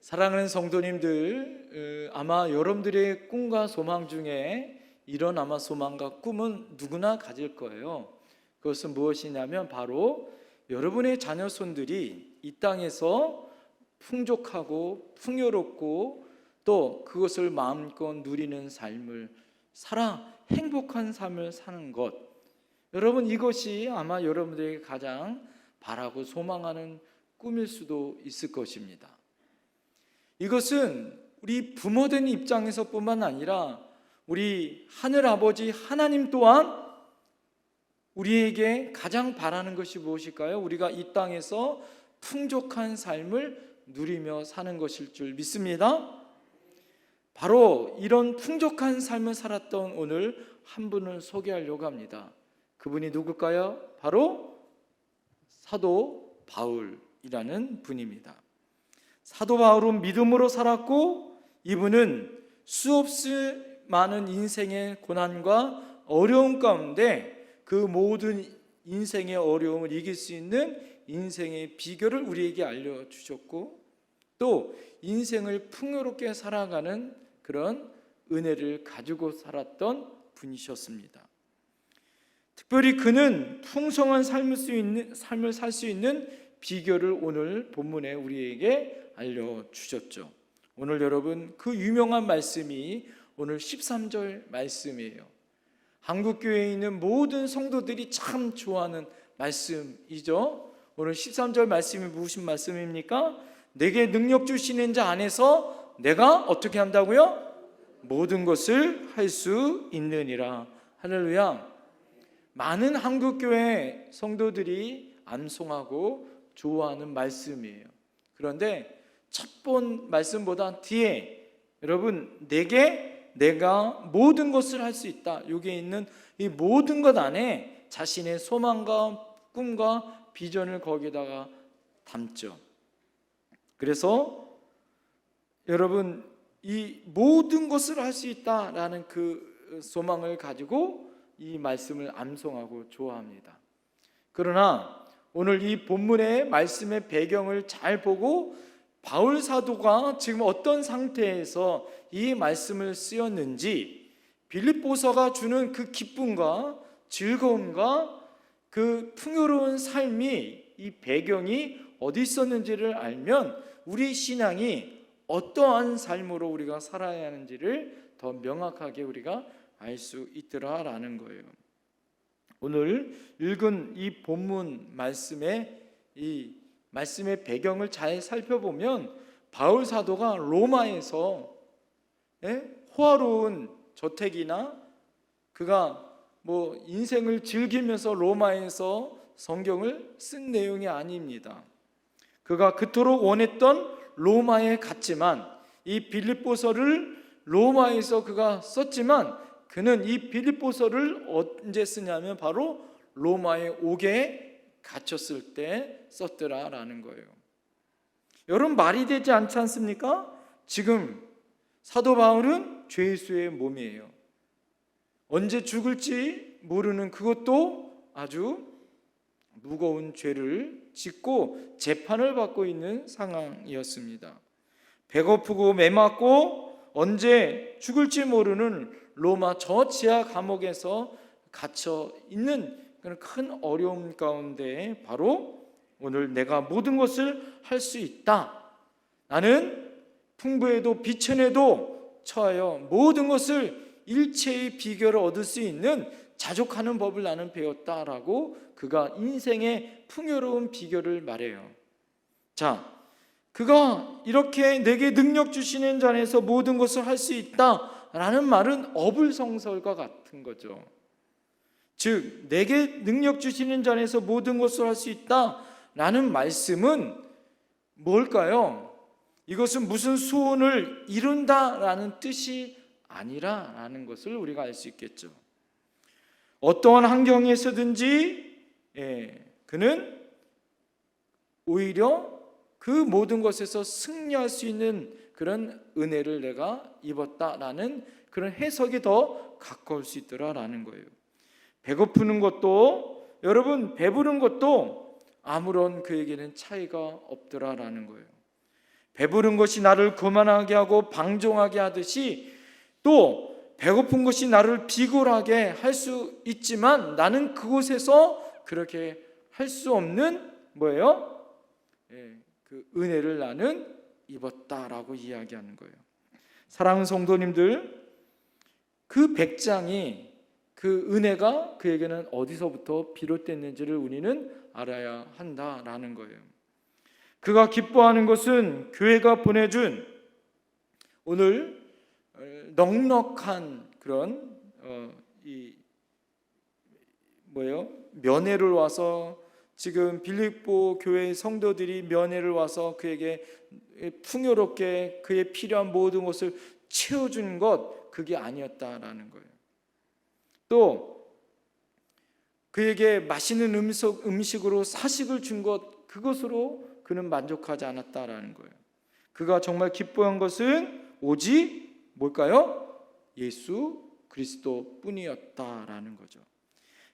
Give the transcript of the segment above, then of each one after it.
사랑하는 성도님들, 아마 여러분들의 꿈과 소망 중에 이런 아마 소망과 꿈은 누구나 가질 거예요. 그것은 무엇이냐면 바로 여러분의 자녀손들이 이 땅에서 풍족하고 풍요롭고 또 그것을 마음껏 누리는 삶을 살아 행복한 삶을 사는 것, 여러분 이것이 아마 여러분들에게 가장 바라고 소망하는 꿈일 수도 있을 것입니다. 이것은 우리 부모된 입장에서 뿐만 아니라 우리 하늘아버지 하나님 또한 우리에게 가장 바라는 것이 무엇일까요? 우리가 이 땅에서 풍족한 삶을 누리며 사는 것일 줄 믿습니다. 바로 이런 풍족한 삶을 살았던 오늘 한 분을 소개하려고 합니다. 그분이 누굴까요? 바로 사도 바울이라는 분입니다. 사도 바울은 믿음으로 살았고 이분은 수없이 많은 인생의 고난과 어려움 가운데 그 모든 인생의 어려움을 이길 수 있는 인생의 비결을 우리에게 알려주셨고 또 인생을 풍요롭게 살아가는 그런 은혜를 가지고 살았던 분이셨습니다. 특별히 그는 풍성한 삶을 살 수 있는 비결을 오늘 본문에 우리에게 알려주셨죠. 오늘 여러분 그 유명한 말씀이 오늘 13절 말씀이에요. 한국교회에 있는 모든 성도들이 참 좋아하는 말씀이죠. 오늘 13절 말씀이 무슨 말씀입니까? 내게 능력 주시는 자 안에서 내가 어떻게 한다고요? 모든 것을 할 수 있느니라. 할렐루야. 많은 한국교회 성도들이 암송하고 좋아하는 말씀이에요. 그런데 첫 번 말씀보다 뒤에 여러분 내가 모든 것을 할 수 있다. 여기에 있는 이 모든 것 안에 자신의 소망과 꿈과 비전을 거기다가 담죠. 그래서 여러분 이 모든 것을 할 수 있다라는 그 소망을 가지고 이 말씀을 암송하고 좋아합니다. 그러나 오늘 이 본문의 말씀의 배경을 잘 보고 바울 사도가 지금 어떤 상태에서 이 말씀을 쓰였는지 빌립보서가 주는 그 기쁨과 즐거움과 그 풍요로운 삶이 이 배경이 어디 있었는지를 알면 우리 신앙이 어떠한 삶으로 우리가 살아야 하는지를 더 명확하게 우리가 알 수 있더라라는 거예요. 오늘 읽은 이 본문 말씀의 배경을 잘 살펴보면 바울 사도가 로마에서 호화로운 저택이나 그가 인생을 즐기면서 로마에서 성경을 쓴 내용이 아닙니다. 그가 그토록 원했던 로마에 갔지만 이 빌립보서를 로마에서 그가 썼지만 그는 이 빌립보서를 언제 쓰냐면 바로 로마의 옥에 갇혔을 때 썼더라라는 거예요. 여러분 말이 되지 않지 않습니까? 지금 사도 바울은 죄수의 몸이에요. 언제 죽을지 모르는 그것도 아주 무거운 죄를 짓고 재판을 받고 있는 상황이었습니다. 배고프고 매맞고 언제 죽을지 모르는 로마 저 지하 감옥에서 갇혀 있는 그런 큰 어려움 가운데 바로 오늘 내가 모든 것을 할 수 있다. 나는 풍부에도 비천에도 처하여 모든 것을 일체의 비결을 얻을 수 있는 자족하는 법을 나는 배웠다라고 그가 인생의 풍요로운 비결을 말해요. 자, 그가 이렇게 내게 능력 주시는 자 안에서 모든 것을 할 수 있다라는 말은 어불성설과 같은 거죠. 즉 내게 능력 주시는 자 안에서 모든 것을 할 수 있다라는 말씀은 뭘까요? 이것은 무슨 소원을 이룬다라는 뜻이 아니라라는 것을 우리가 알 수 있겠죠. 어떠한 환경에서든지 그는 오히려 그 모든 것에서 승리할 수 있는 그런 은혜를 내가 입었다라는 그런 해석이 더 가까울 수 있더라라는 거예요. 배고프는 것도 여러분 배부른 것도 아무런 그에게는 차이가 없더라라는 거예요. 배부른 것이 나를 거만하게 하고 방종하게 하듯이 또 배고픈 것이 나를 비굴하게 할 수 있지만 나는 그곳에서 그렇게 할 수 없는 뭐예요? 그 은혜를 나는 입었다라고 이야기하는 거예요. 사랑하는 성도님들, 그 백장이 그 은혜가 그에게는 어디서부터 비롯됐는지를 우리는 알아야 한다라는 거예요. 그가 기뻐하는 것은 교회가 보내준 오늘 넉넉한 그런 면회를 와서 지금 빌립보 교회 성도들이 면회를 와서 그에게 풍요롭게 그의 필요한 모든 것을 채워준 것, 그게 아니었다라는 거예요. 또 그에게 맛있는 음식으로 사식을 준 것, 그것으로 그는 만족하지 않았다라는 거예요. 그가 정말 기뻐한 것은 오직 뭘까요? 예수 그리스도 뿐이었다라는 거죠.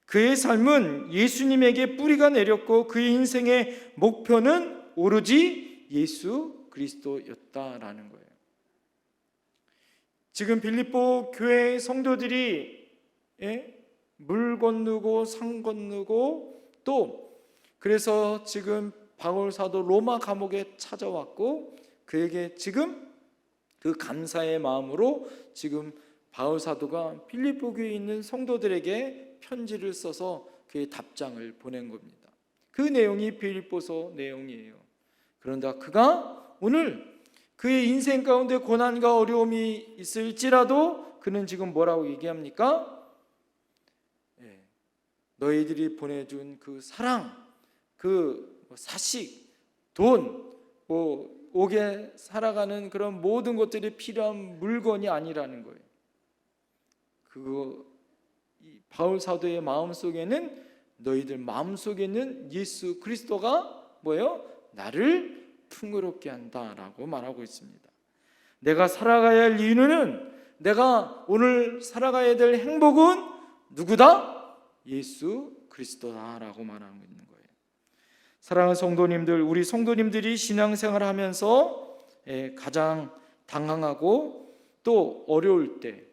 그의 삶은 예수님에게 뿌리가 내렸고 그의 인생의 목표는 오로지 예수 그리스도였다라는 거예요. 지금 빌립보 교회 성도들이 물 건너고 산 건너고 또 그래서 지금 바울 사도 로마 감옥에 찾아왔고 그에게 지금 그 감사의 마음으로 지금 바울 사도가 빌립보 교회에 있는 성도들에게 편지를 써서 그의 답장을 보낸 겁니다. 그 내용이 빌립보서 내용이에요. 그런데 그가 오늘 그의 인생 가운데 고난과 어려움이 있을지라도 그는 지금 뭐라고 얘기합니까? 너희들이 보내준 그 사랑, 그 사식, 돈, 옥에 살아가는 그런 모든 것들이 필요한 물건이 아니라는 거예요. 바울 사도의 마음속에는 너희들 마음속에는 예수 그리스도가 뭐예요? 나를 풍요롭게 한다라고 말하고 있습니다. 내가 살아가야 할 이유는, 내가 오늘 살아가야 될 행복은 누구다? 예수 그리스도다라고 말하고 있는 거예요. 사랑하는 성도님들, 우리 성도님들이 신앙생활을 하면서 가장 당황하고 또 어려울 때,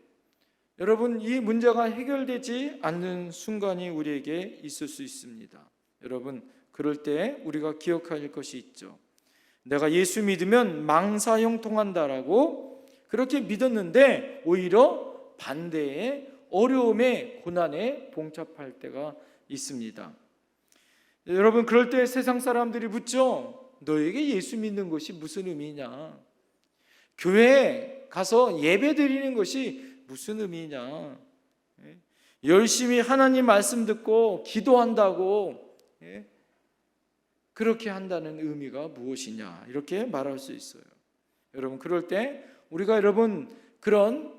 여러분, 이 문제가 해결되지 않는 순간이 우리에게 있을 수 있습니다. 여러분, 그럴 때 우리가 기억할 것이 있죠. 내가 예수 믿으면 망사 형통한다라고 그렇게 믿었는데 오히려 반대의 어려움에 고난에 봉착할 때가 있습니다. 여러분, 그럴 때 세상 사람들이 묻죠. 너에게 예수 믿는 것이 무슨 의미냐? 교회에 가서 예배 드리는 것이 무슨 의미냐? 열심히 하나님 말씀 듣고 기도한다고 그렇게 한다는 의미가 무엇이냐? 이렇게 말할 수 있어요. 여러분, 그럴 때 우리가 여러분 그런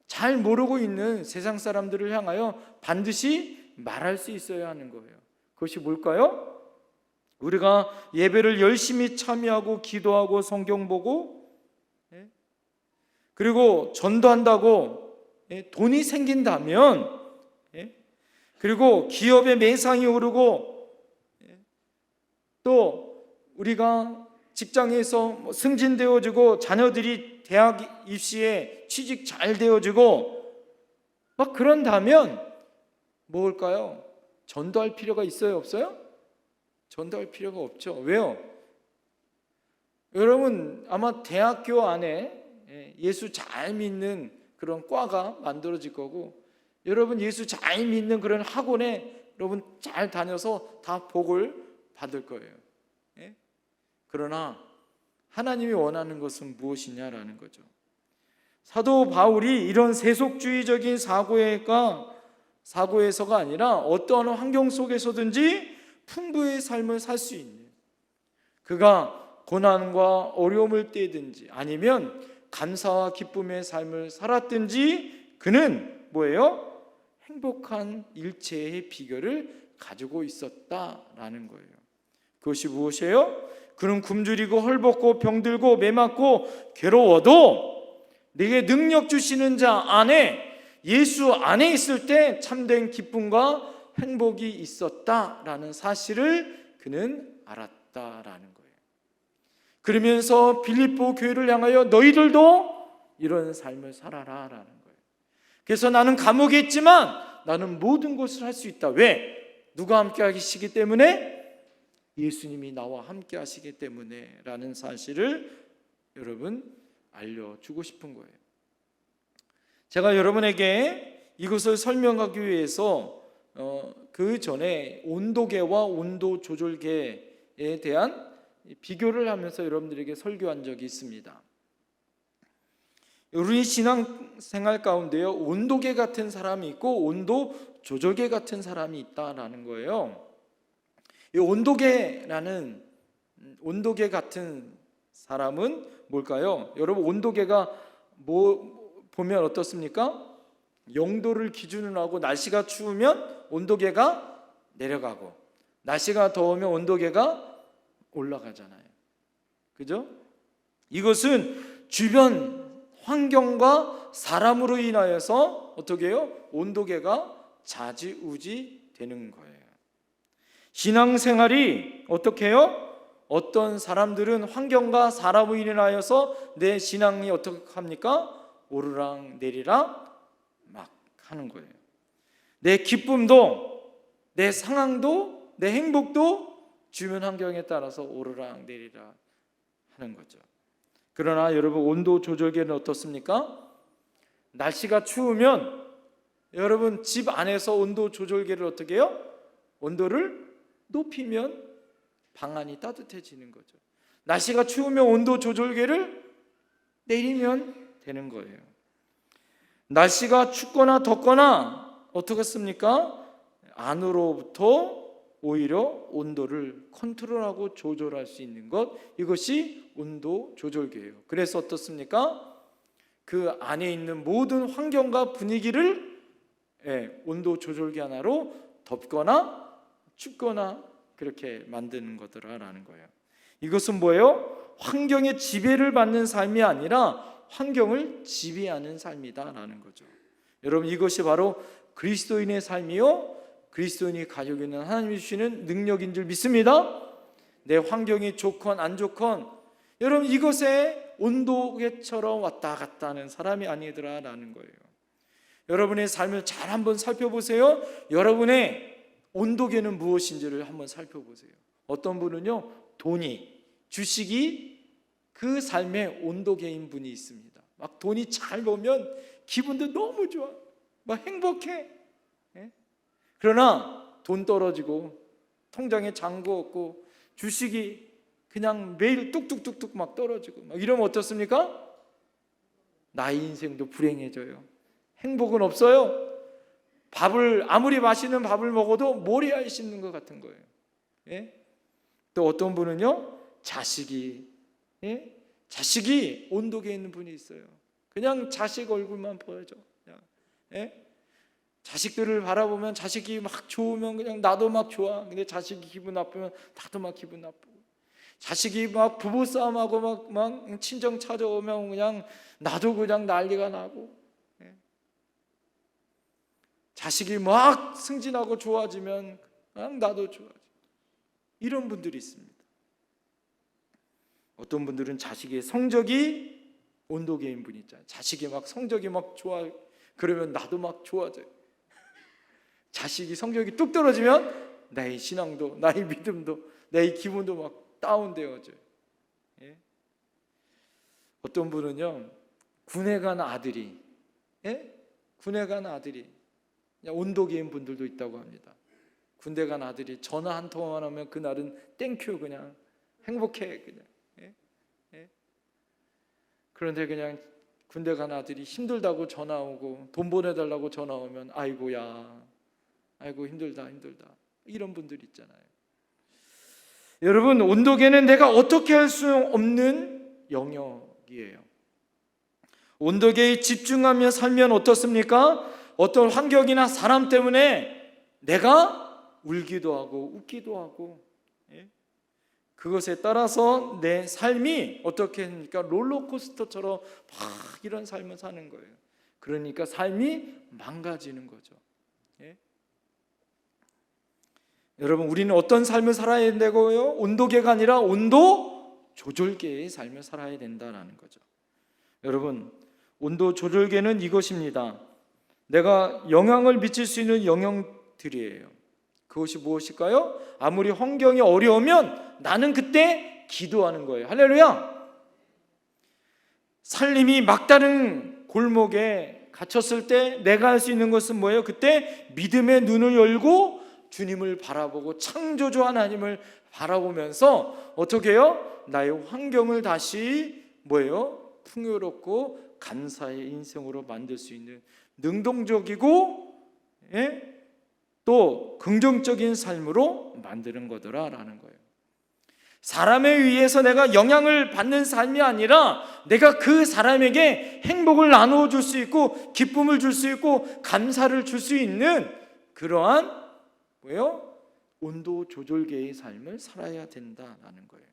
잘 모르고 있는 세상 사람들을 향하여 반드시 말할 수 있어야 하는 거예요. 그것이 뭘까요? 우리가 예배를 열심히 참여하고 기도하고 성경 보고 그리고 전도한다고 돈이 생긴다면, 그리고 기업의 매상이 오르고 또 우리가 직장에서 승진되어지고 자녀들이 대학 입시에 취직 잘 되어지고 막 그런다면 뭘까요? 전도할 필요가 있어요? 없어요? 전도할 필요가 없죠. 왜요? 여러분, 아마 대학교 안에 예수 잘 믿는 그런 과가 만들어질 거고, 여러분 예수 잘 믿는 그런 학원에 여러분 잘 다녀서 다 복을 받을 거예요. 그러나 하나님이 원하는 것은 무엇이냐라는 거죠. 사도 바울이 이런 세속주의적인 사고에서가 아니라 어떠한 환경 속에서든지 풍부의 삶을 살 수 있는, 그가 고난과 어려움을 떼든지 아니면 감사와 기쁨의 삶을 살았든지 그는 뭐예요? 행복한 일체의 비결을 가지고 있었다라는 거예요. 그것이 무엇이에요? 그는 굶주리고 헐벗고 병들고 매맞고 괴로워도 내게 능력 주시는 자 안에, 예수 안에 있을 때 참된 기쁨과 행복이 있었다라는 사실을 그는 알았다라는 거예요. 그러면서 빌립보 교회를 향하여 너희들도 이런 삶을 살아라 라는 거예요. 그래서 나는 감옥에 있지만 나는 모든 것을 할 수 있다. 왜? 누가 함께 하시기 때문에? 예수님이 나와 함께 하시기 때문에 라는 사실을 여러분 알려주고 싶은 거예요. 제가 여러분에게 이것을 설명하기 위해서 그 전에 온도계와 온도 조절계에 대한 비교를 하면서 여러분들에게 설교한 적이 있습니다. 우리 신앙생활 가운데요, 온도계 같은 사람이 있고 온도 조절계 같은 사람이 있다라는 거예요. 이 온도계 같은 사람은 뭘까요? 여러분, 온도계가 보면 어떻습니까? 0도를 기준으로 하고 날씨가 추우면 온도계가 내려가고 날씨가 더우면 온도계가 올라가잖아요. 그죠? 이것은 주변 환경과 사람으로 인하여서 어떻게 해요? 온도계가 좌지우지 되는 거예요. 신앙생활이 어떻게 해요? 어떤 사람들은 환경과 사람으로 인하여서 내 신앙이 어떻게 합니까? 오르락 내리락 막 하는 거예요. 내 기쁨도, 내 상황도, 내 행복도 주변 환경에 따라서 오르락 내리락 하는 거죠. 그러나 여러분, 온도 조절계는 어떻습니까? 날씨가 추우면 여러분 집 안에서 온도 조절계를 어떻게 해요? 온도를 높이면 방 안이 따뜻해지는 거죠. 날씨가 추우면 온도 조절계를 내리면 되는 거예요. 날씨가 춥거나 덥거나 어떻겠습니까? 안으로부터 오히려 온도를 컨트롤하고 조절할 수 있는 것, 이것이 온도 조절계예요. 그래서 어떻습니까? 그 안에 있는 모든 환경과 분위기를 온도 조절계 하나로 덥거나 춥거나 그렇게 만드는 거더라라는 거예요. 이것은 뭐예요? 환경의 지배를 받는 삶이 아니라 환경을 지배하는 삶이다라는 거죠. 여러분, 이것이 바로 그리스도인의 삶이요, 그리스도인이 가지고 있는 하나님이 주시는 능력인 줄 믿습니다. 내 환경이 좋건 안 좋건 여러분, 이것에 온도계처럼 왔다 갔다 하는 사람이 아니더라라는 거예요. 여러분의 삶을 잘 한번 살펴보세요. 여러분의 온도계는 무엇인지를 한번 살펴보세요. 어떤 분은요, 돈이, 주식이 그 삶의 온도계인 분이 있습니다. 막 돈이 잘 벌면 기분도 너무 좋아, 막 행복해. 그러나 돈 떨어지고 통장에 잔고 없고 주식이 그냥 매일 뚝뚝뚝뚝 막 떨어지고 막 이러면 어떻습니까? 나의 인생도 불행해져요. 행복은 없어요. 밥을 아무리 맛있는 밥을 먹어도 모래알 씹는 것 같은 거예요. 또 어떤 분은요, 자식이 온도계에 있는 분이 있어요. 그냥 자식 얼굴만 보여줘. 자식들을 바라보면 자식이 막 좋으면 그냥 나도 막 좋아. 근데 자식이 기분 나쁘면 나도 막 기분 나쁘고, 자식이 막 부부싸움하고 막 친정 찾아오면 그냥 나도 그냥 난리가 나고, 자식이 막 승진하고 좋아지면 그냥 나도 좋아져. 이런 분들이 있습니다. 어떤 분들은 자식의 성적이 온도계인 분이 있잖아요. 자식이 막 성적이 막 좋아, 그러면 나도 막 좋아져요. 자식이 성적이 뚝 떨어지면 나의 신앙도, 나의 믿음도, 나의 기분도 막 다운되어져요. 어떤 분은요, 군에 간 아들이 온도계인 분들도 있다고 합니다. 군대 간 아들이 전화 한 통만 하면 그날은 땡큐, 그냥 행복해 그냥. 그런데 그냥 군대 간 아들이 힘들다고 전화 오고 돈 보내달라고 전화 오면 아이고야, 아이고 힘들다 이런 분들 있잖아요. 여러분, 온도계는 내가 어떻게 할 수 없는 영역이에요. 온도계에 집중하며 살면 어떻습니까? 어떤 환경이나 사람 때문에 내가 울기도 하고 웃기도 하고, 그것에 따라서 내 삶이 어떻게 합니까? 롤러코스터처럼 막 이런 삶을 사는 거예요. 그러니까 삶이 망가지는 거죠. 여러분, 우리는 어떤 삶을 살아야 된다고요? 온도계가 아니라 온도 조절계의 삶을 살아야 된다는 거죠. 여러분, 온도 조절계는 이것입니다. 내가 영향을 미칠 수 있는 영역들이에요. 그것이 무엇일까요? 아무리 환경이 어려우면 나는 그때 기도하는 거예요. 할렐루야! 살림이 막다른 골목에 갇혔을 때 내가 할 수 있는 것은 뭐예요? 그때 믿음의 눈을 열고 주님을 바라보고 창조주 하나님을 바라보면서 어떻게 해요? 나의 환경을 다시 뭐예요? 풍요롭고 감사의 인생으로 만들 수 있는 능동적이고 또 긍정적인 삶으로 만드는 거더라라는 거예요. 사람에 의해서 내가 영향을 받는 삶이 아니라 내가 그 사람에게 행복을 나누어 줄 수 있고 기쁨을 줄 수 있고 감사를 줄 수 있는 그러한 뭐예요? 온도 조절계의 삶을 살아야 된다라는 거예요.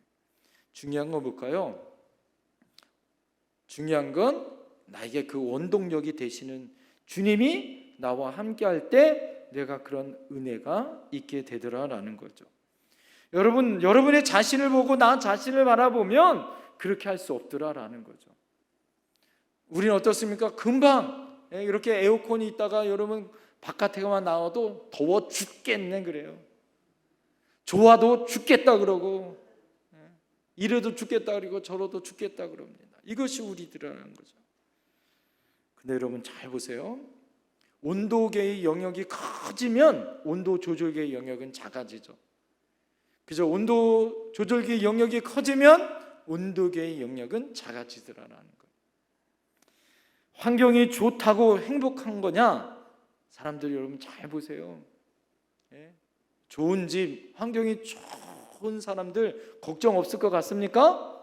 중요한 건 뭘까요? 중요한 건 나에게 그 원동력이 되시는 주님이 나와 함께 할 때 내가 그런 은혜가 있게 되더라라는 거죠. 여러분, 여러분의 자신을 보고 나 자신을 바라보면 그렇게 할 수 없더라라는 거죠. 우리는 어떻습니까? 금방 이렇게 에어컨이 있다가 여러분 바깥에만 나와도 더워 죽겠네 그래요. 좋아도 죽겠다 그러고 이래도 죽겠다 그러고 저러도 죽겠다 그럽니다. 이것이 우리들이라는 거죠. 근데 여러분 잘 보세요. 온도계의 영역이 커지면 온도 조절계의 영역은 작아지죠. 그죠? 온도 조절계의 영역이 커지면 온도계의 영역은 작아지더라는 거예요. 환경이 좋다고 행복한 거냐? 사람들이 여러분 잘 보세요. 좋은 집, 환경이 좋은 사람들 걱정 없을 것 같습니까?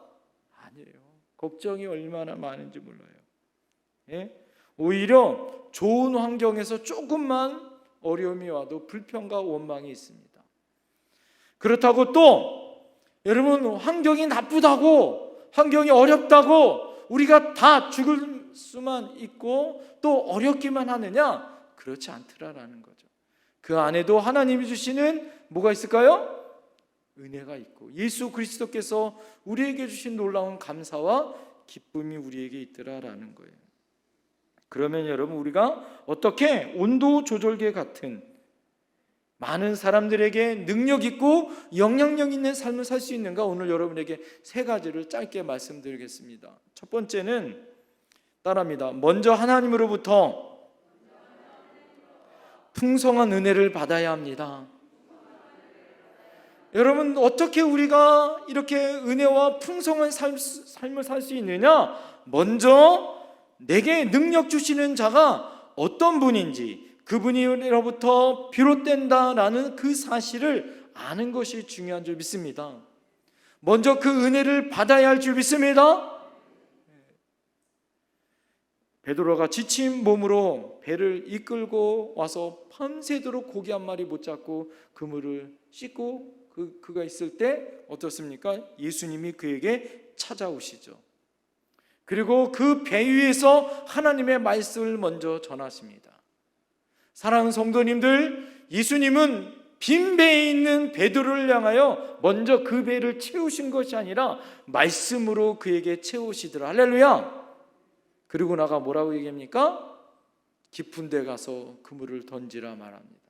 아니에요. 걱정이 얼마나 많은지 몰라요. 오히려 좋은 환경에서 조금만 어려움이 와도 불평과 원망이 있습니다. 그렇다고 또 여러분 환경이 나쁘다고 환경이 어렵다고 우리가 다 죽을 수만 있고 또 어렵기만 하느냐? 그렇지 않더라라는 거죠. 그 안에도 하나님이 주시는 뭐가 있을까요? 은혜가 있고 예수 그리스도께서 우리에게 주신 놀라운 감사와 기쁨이 우리에게 있더라라는 거예요. 그러면 여러분 우리가 어떻게 온도 조절계 같은 많은 사람들에게 능력 있고 영향력 있는 삶을 살 수 있는가? 오늘 여러분에게 세 가지를 짧게 말씀드리겠습니다. 첫 번째는 따라합니다. 먼저 하나님으로부터 풍성한 은혜를 받아야 합니다. 여러분 어떻게 우리가 이렇게 은혜와 풍성한 삶을 살 수 있느냐? 먼저 내게 능력 주시는 자가 어떤 분인지 그분으로부터 비롯된다라는 그 사실을 아는 것이 중요한 줄 믿습니다. 먼저 그 은혜를 받아야 할 줄 믿습니다. 베드로가 지친 몸으로 배를 이끌고 와서 밤새도록 고기 한 마리 못 잡고 그물을 씻고 그가 있을 때 어떻습니까? 예수님이 그에게 찾아오시죠. 그리고 그 배 위에서 하나님의 말씀을 먼저 전하십니다. 사랑하는 성도님들, 예수님은 빈 배에 있는 베드로를 향하여 먼저 그 배를 채우신 것이 아니라 말씀으로 그에게 채우시더라. 할렐루야. 그리고 나가 뭐라고 얘기합니까? 깊은 데 가서 그물을 던지라 말합니다.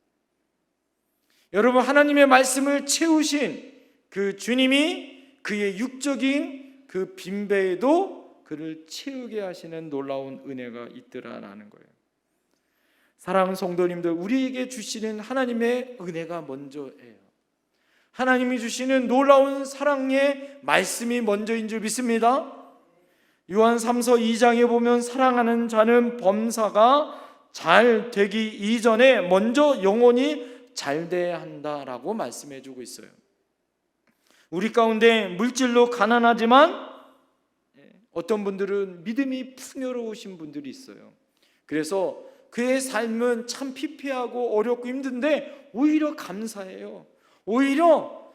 여러분 하나님의 말씀을 채우신 그 주님이 그의 육적인 그 빈 배에도 그를 채우게 하시는 놀라운 은혜가 있더라라는 거예요. 사랑하는 성도님들, 우리에게 주시는 하나님의 은혜가 먼저예요. 하나님이 주시는 놀라운 사랑의 말씀이 먼저인 줄 믿습니다. 요한 3서 2장에 보면 사랑하는 자는 범사가 잘 되기 이전에 먼저 영혼이 잘 돼야 한다라고 말씀해 주고 있어요. 우리 가운데 물질로 가난하지만 어떤 분들은 믿음이 풍요로우신 분들이 있어요. 그래서 그의 삶은 참 피폐하고 어렵고 힘든데 오히려 감사해요. 오히려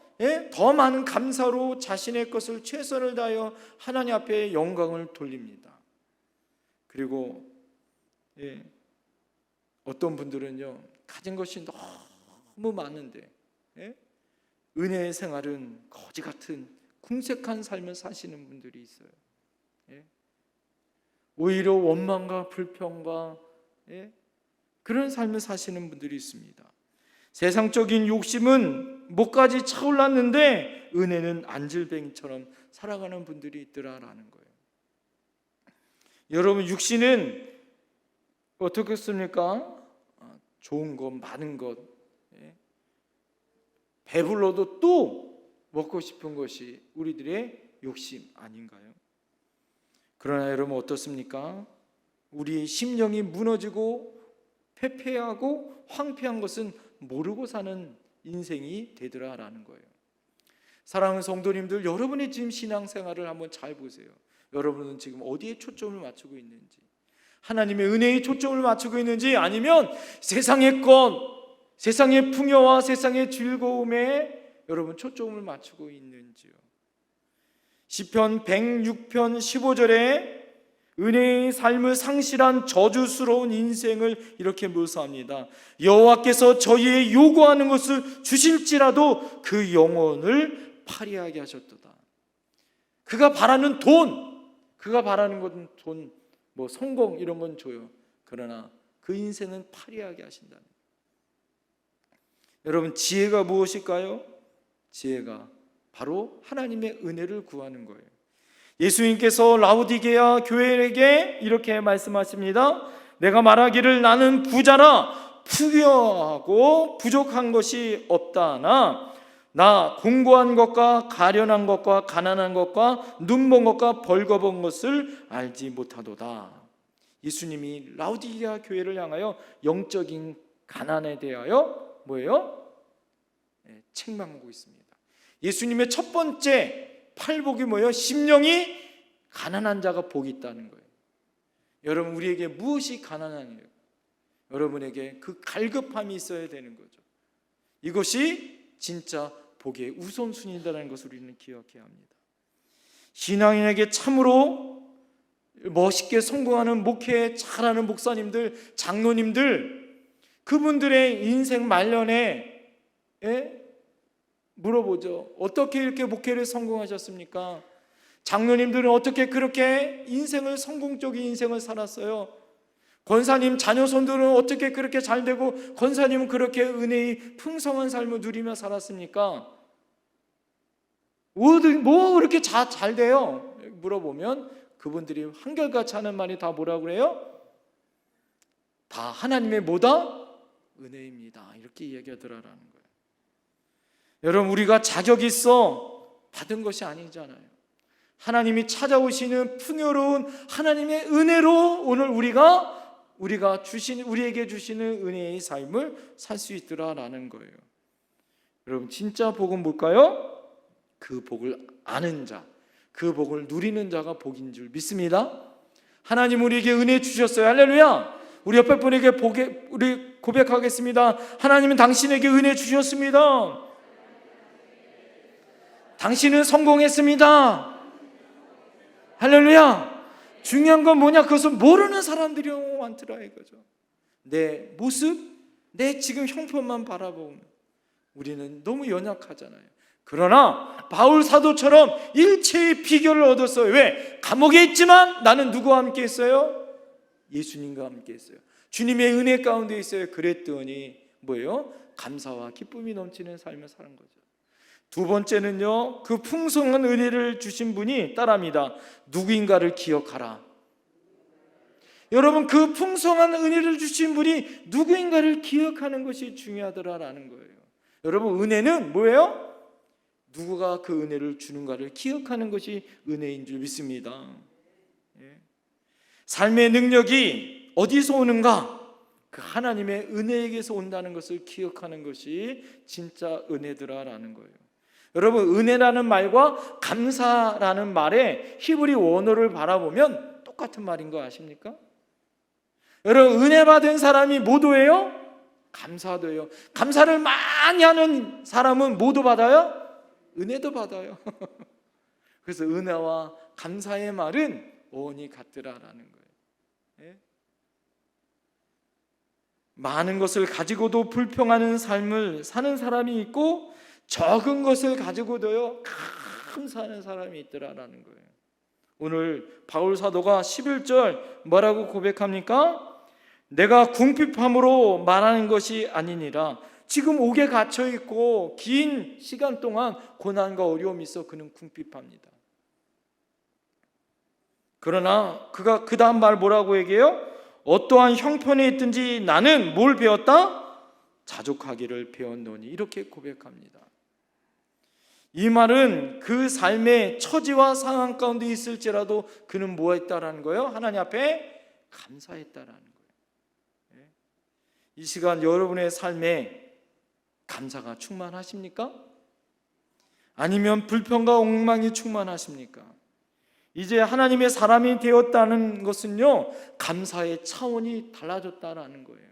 더 많은 감사로 자신의 것을 최선을 다하여 하나님 앞에 영광을 돌립니다. 그리고 어떤 분들은요 가진 것이 너무 많은데 은혜의 생활은 거지 같은 궁색한 삶을 사시는 분들이 있어요. 예? 오히려 원망과 불평과 그런 삶을 사시는 분들이 있습니다. 세상적인 욕심은 목까지 차올랐는데 은혜는 안질뱅이처럼 살아가는 분들이 있더라라는 거예요. 여러분, 육신은 어떻겠습니까? 좋은 것, 많은 것, 배불러도 또 먹고 싶은 것이 우리들의 욕심 아닌가요? 그러나 여러분 어떻습니까? 우리 심령이 무너지고 패폐하고 황폐한 것은 모르고 사는 인생이 되더라라는 거예요. 사랑하는 성도님들, 여러분의 지금 신앙생활을 한번 잘 보세요. 여러분은 지금 어디에 초점을 맞추고 있는지, 하나님의 은혜에 초점을 맞추고 있는지, 아니면 세상의 것, 세상의 풍요와 세상의 즐거움에 여러분 초점을 맞추고 있는지요. 시편 106편 15절에 은혜의 삶을 상실한 저주스러운 인생을 이렇게 묘사합니다. 여호와께서 저희의 요구하는 것을 주실지라도 그 영혼을 파리하게 하셨도다. 그가 바라는 돈, 그가 바라는 것은 돈, 뭐 성공 이런 건 줘요. 그러나 그 인생은 파리하게 하신다는. 여러분, 지혜가 무엇일까요? 지혜가 바로 하나님의 은혜를 구하는 거예요. 예수님께서 라오디게아 교회에게 이렇게 말씀하십니다. 내가 말하기를 나는 부자라 풍요하고 부족한 것이 없다나 나 공고한 것과 가련한 것과 가난한 것과 눈먼 것과 벌거벗은 것을 알지 못하도다. 예수님이 라오디게아 교회를 향하여 영적인 가난에 대하여 뭐예요? 책망하고 있습니다. 예수님의 첫 번째 팔복이 뭐예요? 심령이 가난한 자가 복이 있다는 거예요. 여러분, 우리에게 무엇이 가난하냐요? 여러분에게 그 갈급함이 있어야 되는 거죠. 이것이 진짜 복의 우선순위라는 것을 우리는 기억해야 합니다. 신앙인에게 참으로 멋있게 성공하는 목회 잘하는 목사님들, 장로님들, 그분들의 인생 말년에 물어보죠. 어떻게 이렇게 목회를 성공하셨습니까? 장로님들은 어떻게 그렇게 인생을 성공적인 인생을 살았어요? 권사님 자녀손들은 어떻게 그렇게 잘 되고 권사님은 그렇게 은혜의 풍성한 삶을 누리며 살았습니까? 뭐 그렇게 잘 돼요? 물어보면 그분들이 한결같이 하는 말이 다 뭐라고 그래요? 다 하나님의 뭐다? 은혜입니다. 이렇게 이야기하더라라는 거예요. 여러분, 우리가 자격 있어 받은 것이 아니잖아요. 하나님이 찾아오시는 풍요로운 하나님의 은혜로 오늘 우리가 주신, 우리에게 주시는 은혜의 삶을 살 수 있더라라는 거예요. 여러분, 진짜 복은 뭘까요? 그 복을 아는 자, 그 복을 누리는 자가 복인 줄 믿습니다. 하나님 우리에게 은혜 주셨어요. 할렐루야. 우리 옆에 분에게 우리 고백하겠습니다. 하나님은 당신에게 은혜 주셨습니다. 당신은 성공했습니다. 할렐루야. 중요한 건 뭐냐? 그것은 모르는 사람들이 많더라 이거죠. 내 모습, 내 지금 형편만 바라보면 우리는 너무 연약하잖아요. 그러나 바울 사도처럼 일체의 비결을 얻었어요. 왜? 감옥에 있지만 나는 누구와 함께 있어요? 예수님과 함께 있어요. 주님의 은혜 가운데 있어요. 그랬더니 뭐예요? 감사와 기쁨이 넘치는 삶을 사는 거죠. 두 번째는요, 그 풍성한 은혜를 주신 분이 따라합니다. 누구인가를 기억하라. 여러분, 그 풍성한 은혜를 주신 분이 누구인가를 기억하는 것이 중요하더라라는 거예요. 여러분, 은혜는 뭐예요? 누구가 그 은혜를 주는가를 기억하는 것이 은혜인 줄 믿습니다. 삶의 능력이 어디서 오는가? 그 하나님의 은혜에게서 온다는 것을 기억하는 것이 진짜 은혜더라라는 거예요. 여러분, 은혜라는 말과 감사라는 말의 히브리 원어를 바라보면 똑같은 말인 거 아십니까? 여러분, 은혜 받은 사람이 뭐도 해요? 감사도 해요. 감사를 많이 하는 사람은 뭐도 받아요? 은혜도 받아요. 그래서 은혜와 감사의 말은 어원이 같더라라는 거예요. 많은 것을 가지고도 불평하는 삶을 사는 사람이 있고 적은 것을 가지고도요 감사하는 사람이 있더라라는 거예요. 오늘 바울 사도가 11절 뭐라고 고백합니까? 내가 궁핍함으로 말하는 것이 아니니라. 지금 옥에 갇혀 있고 긴 시간 동안 고난과 어려움이 있어 그는 궁핍합니다. 그러나 그가 그 다음 말 뭐라고 얘기해요? 어떠한 형편에 있든지 나는 뭘 배웠다? 자족하기를 배웠노니. 이렇게 고백합니다. 이 말은 그 삶의 처지와 상황 가운데 있을지라도 그는 뭐 했다라는 거예요? 하나님 앞에 감사했다라는 거예요. 이 시간 여러분의 삶에 감사가 충만하십니까? 아니면 불평과 엉망이 충만하십니까? 이제 하나님의 사람이 되었다는 것은요, 감사의 차원이 달라졌다라는 거예요.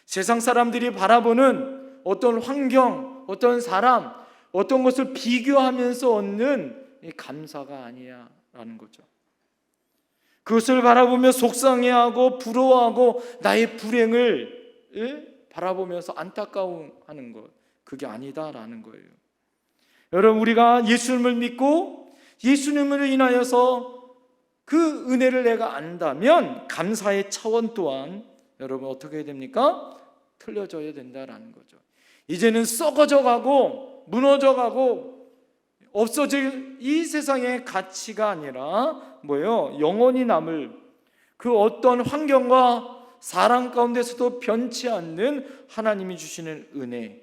세상 사람들이 바라보는 어떤 환경, 어떤 사람, 어떤 것을 비교하면서 얻는 이 감사가 아니야라는 거죠. 그것을 바라보며 속상해하고 부러워하고 나의 불행을 바라보면서 안타까워하는 것, 그게 아니다라는 거예요. 여러분, 우리가 예수님을 믿고 예수님으로 인하여서 그 은혜를 내가 안다면 감사의 차원 또한 여러분 어떻게 해야 됩니까? 틀려져야 된다라는 거죠. 이제는 썩어져 가고 무너져 가고 없어질 이 세상의 가치가 아니라 뭐예요? 영원히 남을 그 어떤 환경과 사랑 가운데서도 변치 않는 하나님이 주시는 은혜,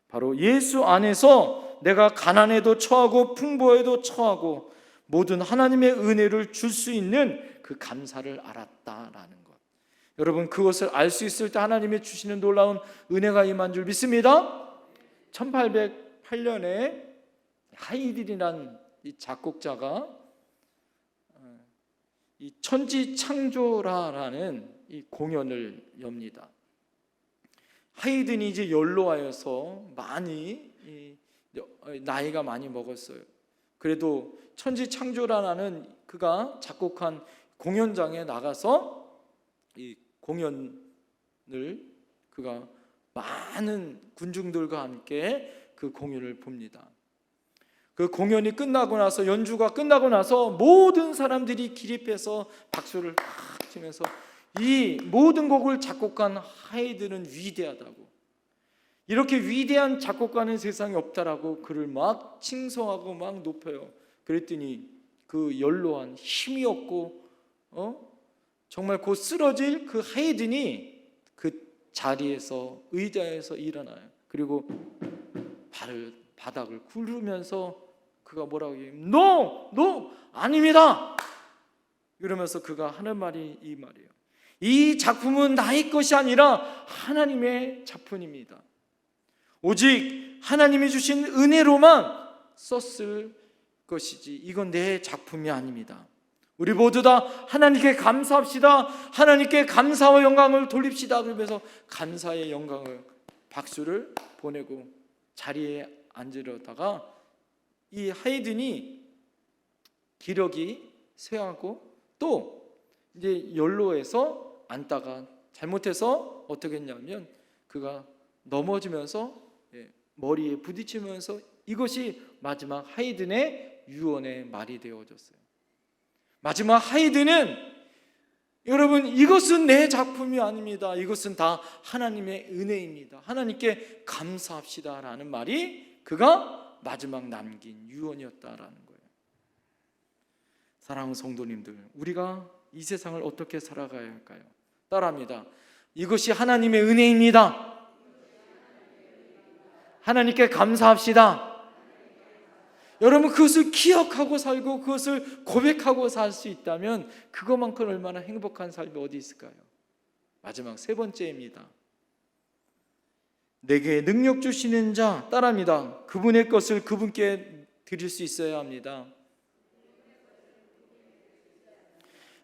바로 예수 안에서 내가 가난에도 처하고 풍부에도 처하고 모든 하나님의 은혜를 줄 수 있는 그 감사를 알았다라는 것. 여러분, 그것을 알 수 있을 때 하나님이 주시는 놀라운 은혜가 임한 줄 믿습니다. 1808년에 하이든이라는 이 작곡자가 이 천지창조라라는 이 공연을 엽니다. 하이든이 이제 연로하여서 많이 나이가 많이 먹었어요. 그래도 천지창조라는 그가 작곡한 공연장에 나가서 이 공연을 그가 많은 군중들과 함께 그 공연을 봅니다. 그 공연이 끝나고 나서, 연주가 끝나고 나서 모든 사람들이 기립해서 박수를 치면서 이 모든 곡을 작곡한 하이든은 위대하다고, 이렇게 위대한 작곡가는 세상에 없다라고 그를 막 칭송하고 막 높여요. 그랬더니 그 연로한 힘이 없고 정말 곧 쓰러질 그 하이든이 그 자리에서, 의자에서 일어나요. 그리고 바닥을 구르면서 그가 뭐라고 해요? No! 아닙니다! 이러면서 그가 하는 말이 이 말이에요. 이 작품은 나의 것이 아니라 하나님의 작품입니다. 오직 하나님이 주신 은혜로만 썼을 것이지 이건 내 작품이 아닙니다. 우리 모두 다 하나님께 감사합시다. 하나님께 감사와 영광을 돌립시다. 그러면서 감사의 영광을, 박수를 보내고 자리에 앉으려다가 이 하이든이 기력이 쇠하고 또 이제 연로해서 앉다가 잘못해서 어떻게 했냐면 그가 넘어지면서 머리에 부딪히면서 이것이 마지막 하이든의 유언의 말이 되어졌어요. 마지막 하이든은, 여러분, 이것은 내 작품이 아닙니다. 이것은 다 하나님의 은혜입니다. 하나님께 감사합시다라는 말이 그가 마지막 남긴 유언이었다라는 거예요. 사랑하는 성도님들, 우리가 이 세상을 어떻게 살아가야 할까요? 따라합니다. 이것이 하나님의 은혜입니다. 하나님께 감사합시다. 여러분, 그것을 기억하고 살고 그것을 고백하고 살 수 있다면 그것만큼 얼마나 행복한 삶이 어디 있을까요? 마지막 세 번째입니다. 내게 능력 주시는 자, 따라합니다. 그분의 것을 그분께 드릴 수 있어야 합니다.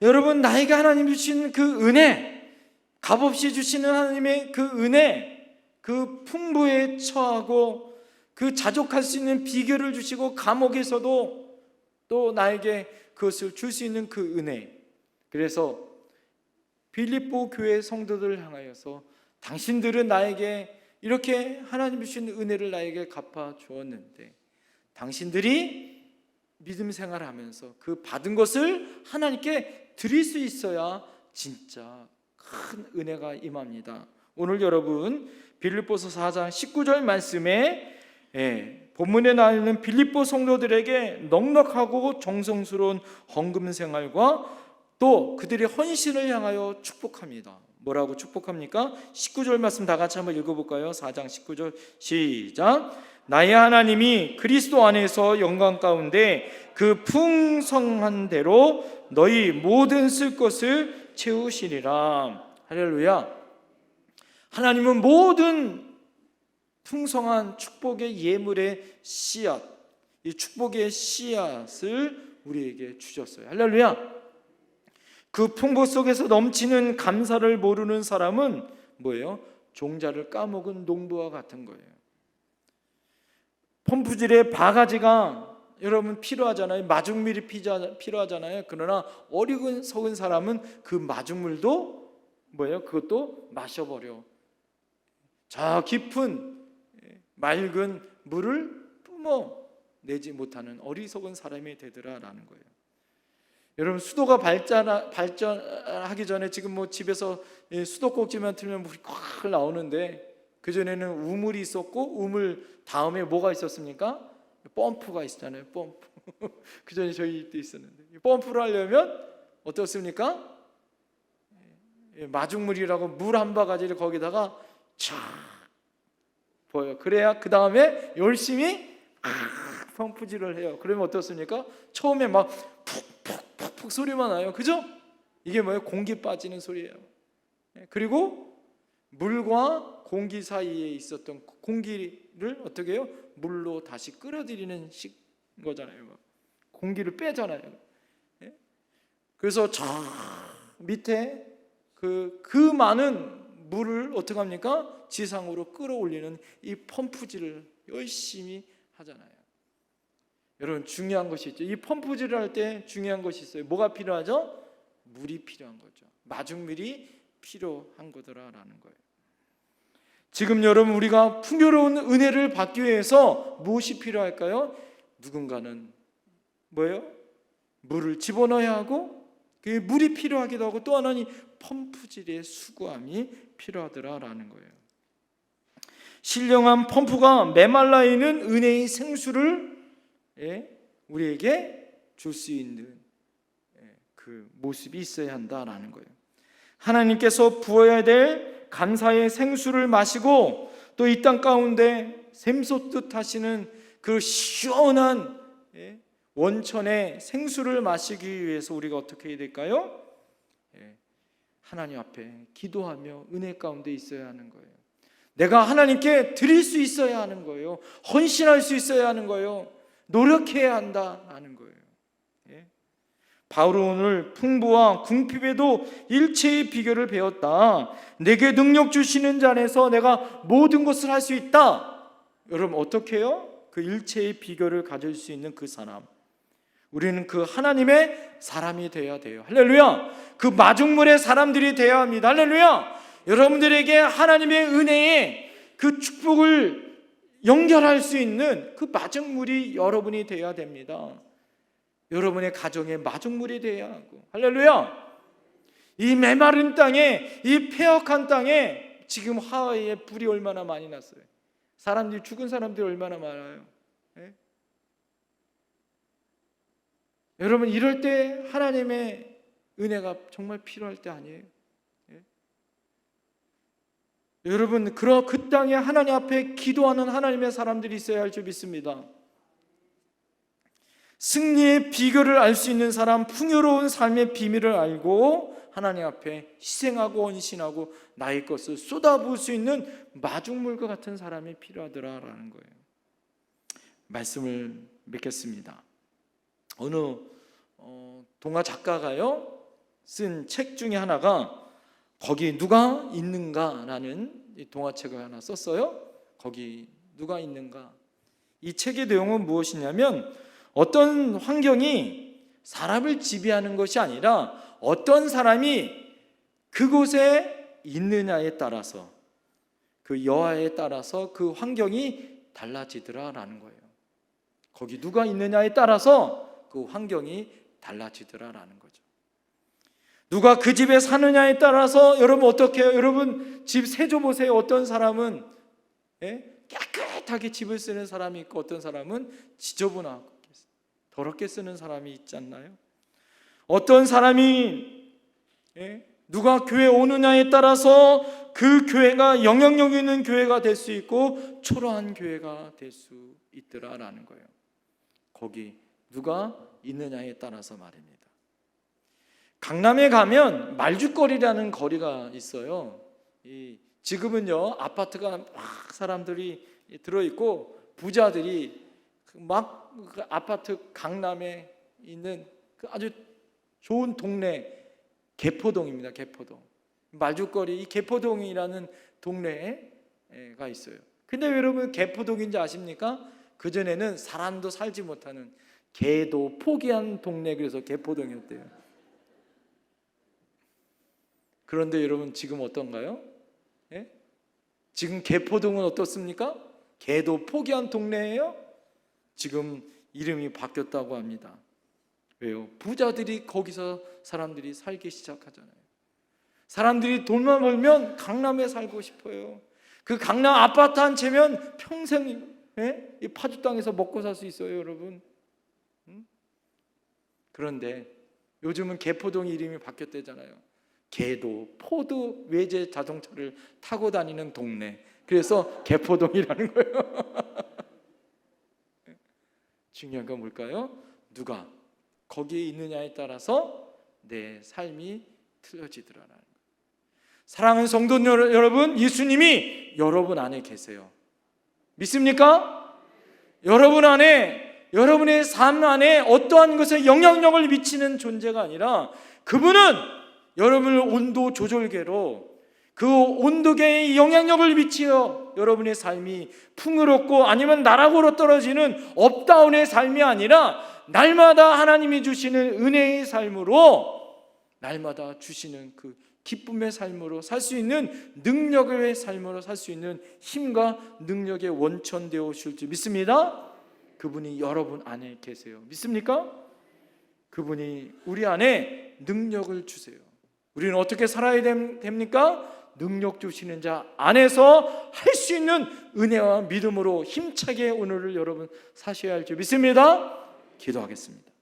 여러분, 나에게 하나님 주신 그 은혜, 값없이 주시는 하나님의 그 은혜, 그 풍부에 처하고 그 자족할 수 있는 비결을 주시고 감옥에서도 또 나에게 그것을 줄 수 있는 그 은혜. 그래서 빌립보 교회 성도들을 향하여서 당신들은 나에게 이렇게 하나님 주신 은혜를 나에게 갚아 주었는데 당신들이 믿음 생활을 하면서 그 받은 것을 하나님께 드릴 수 있어야 진짜 큰 은혜가 임합니다. 오늘 여러분 빌립보서 4장 19절 말씀에 본문에 나와 있는 빌립보 성도들에게 넉넉하고 정성스러운 헌금 생활과 또 그들의 헌신을 향하여 축복합니다. 뭐라고 축복합니까? 19절 말씀 다 같이 한번 읽어볼까요? 4장 19절 시작. 나의 하나님이 그리스도 안에서 영광 가운데 그 풍성한 대로 너희 모든 쓸 것을 채우시리라. 할렐루야. 하나님은 모든 풍성한 축복의 예물의 씨앗, 이 축복의 씨앗을 우리에게 주셨어요. 할렐루야. 그 풍부 속에서 넘치는 감사를 모르는 사람은 뭐예요? 종자를 까먹은 농부와 같은 거예요. 펌프질의 바가지가 여러분 필요하잖아요. 마중물이 필요하잖아요. 그러나 어리석은 사람은 그 마중물도 뭐예요? 그것도 마셔버려. 저 깊은 맑은 물을 뿜어내지 못하는 어리석은 사람이 되더라라는 거예요. 여러분 수도가 발전하기 전에 지금 뭐 집에서 수도꼭지만 틀면 물이 꽉 나오는데 그전에는 우물이 있었고 우물 다음에 뭐가 있었습니까? 펌프가 있었잖아요. 펌프. 그전에 저희 때 있었는데 펌프를 하려면 어떻습니까? 마중물이라고 물 한 바가지를 거기다가 쫙 보여요. 그래야 그 다음에 열심히 펌프질을 해요. 그러면 어떻습니까? 처음에 막 푹푹푹푹 소리만 나요. 그죠? 이게 뭐예요? 공기 빠지는 소리예요. 그리고 물과 공기 사이에 있었던 공기를 어떻게 해요? 물로 다시 끌어들이는 거잖아요. 공기를 빼잖아요. 그래서 저 밑에 그 많은 물을 어떻게 합니까? 지상으로 끌어올리는 이 펌프질을 열심히 하잖아요. 여러분 중요한 것이 있죠. 이 펌프질을 할 때 중요한 것이 있어요. 뭐가 필요하죠? 물이 필요한 거죠. 마중물이 필요한 거더라라는 거예요. 지금 여러분 우리가 풍요로운 은혜를 받기 위해서 무엇이 필요할까요? 누군가는 뭐예요? 물을 집어넣어야 하고 그 물이 필요하기도 하고 또 하나는 펌프질의 수고함이 필요하더라라는 거예요. 신령한 펌프가 메말라 있는 은혜의 생수를 우리에게 줄 수 있는 그 모습이 있어야 한다라는 거예요. 하나님께서 부어야 될 감사의 생수를 마시고 또 이 땅 가운데 샘솟듯 하시는 그 시원한 원천의 생수를 마시기 위해서 우리가 어떻게 해야 될까요? 하나님 앞에 기도하며 은혜 가운데 있어야 하는 거예요. 내가 하나님께 드릴 수 있어야 하는 거예요. 헌신할 수 있어야 하는 거예요. 노력해야 한다는 거예요. 바울은 오늘 풍부와 궁핍에도 일체의 비결을 배웠다. 내게 능력 주시는 자 안에서 내가 모든 것을 할 수 있다. 여러분 어떻게 해요? 그 일체의 비결을 가질 수 있는 그 사람, 우리는 그 하나님의 사람이 되어야 돼요. 할렐루야. 그 마중물의 사람들이 되어야 합니다. 할렐루야. 여러분들에게 하나님의 은혜에 그 축복을 연결할 수 있는 그 마중물이 여러분이 되어야 됩니다. 여러분의 가정의 마중물이 되어야 하고. 할렐루야. 이 메마른 땅에, 이 폐역한 땅에 지금 하와이에 불이 얼마나 많이 났어요. 사람들이, 죽은 사람들이 얼마나 많아요. 여러분 이럴 때 하나님의 은혜가 정말 필요할 때 아니에요? 여러분 그 땅에 하나님 앞에 기도하는 하나님의 사람들이 있어야 할 줄 믿습니다. 승리의 비결을 알 수 있는 사람, 풍요로운 삶의 비밀을 알고 하나님 앞에 희생하고 헌신하고 나의 것을 쏟아부을 수 있는 마중물과 같은 사람이 필요하더라라는 거예요. 말씀을 맺겠습니다. 어느 동화 작가가요 쓴 책 중에 하나가 거기 누가 있는가라는 동화책을 하나 썼어요. 거기 누가 있는가. 이 책의 내용은 무엇이냐면 어떤 환경이 사람을 지배하는 것이 아니라 어떤 사람이 그곳에 있느냐에 따라서 그 여하에 따라서 그 환경이 달라지더라라는 거예요. 거기 누가 있느냐에 따라서 그 환경이 달라지더라라는 거죠. 누가 그 집에 사느냐에 따라서 여러분 어떻게 해요? 여러분 집 세조 보세요. 어떤 사람은 깨끗하게 집을 쓰는 사람이 있고 어떤 사람은 지저분하고 더럽게 쓰는 사람이 있지 않나요? 어떤 사람이 누가 교회 오느냐에 따라서 그 교회가 영향력 있는 교회가 될 수 있고 초라한 교회가 될 수 있더라라는 거예요. 거기 누가 있느냐에 따라서 말입니다. 강남에 가면 말죽거리라는 거리가 있어요. 지금은요 아파트가 막 사람들이 들어있고 부자들이 막 그 아파트 강남에 있는 그 아주 좋은 동네 개포동입니다. 개포동 말죽거리 이 개포동이라는 동네가 있어요. 근데 여러분 개포동인지 아십니까? 그전에는 사람도 살지 못하는 개도 포기한 동네, 그래서 개포동이었대요. 그런데 여러분 지금 어떤가요? 지금 개포동은 어떻습니까? 개도 포기한 동네예요? 지금 이름이 바뀌었다고 합니다. 왜요? 부자들이 거기서 사람들이 살기 시작하잖아요. 사람들이 돈만 벌면 강남에 살고 싶어요. 그 강남 아파트 한 채면 평생 이 파주 땅에서 먹고 살 수 있어요, 여러분. 그런데 요즘은 개포동 이름이 바뀌었대잖아요. 개도 포드 외제 자동차를 타고 다니는 동네. 그래서 개포동이라는 거예요. 중요한 건 뭘까요? 누가 거기에 있느냐에 따라서 내 삶이 틀려지더라라는 거예요. 사랑하는 성도 여러분, 예수님이 여러분 안에 계세요. 믿습니까? 여러분 안에, 여러분의 삶 안에 어떠한 것에 영향력을 미치는 존재가 아니라 그분은 여러분을 온도 조절계로 그 온도계에 영향력을 미치어 여러분의 삶이 풍요롭고 아니면 나락으로 떨어지는 업다운의 삶이 아니라 날마다 하나님이 주시는 은혜의 삶으로 날마다 주시는 그 기쁨의 삶으로 살 수 있는 능력의 삶으로 살 수 있는 힘과 능력의 원천 되어 오실 줄 믿습니다. 그분이 여러분 안에 계세요. 믿습니까? 그분이 우리 안에 능력을 주세요. 우리는 어떻게 살아야 됩니까? 능력 주시는 자 안에서 할 수 있는 은혜와 믿음으로 힘차게 오늘을 여러분 사셔야 할 줄 믿습니다. 기도하겠습니다.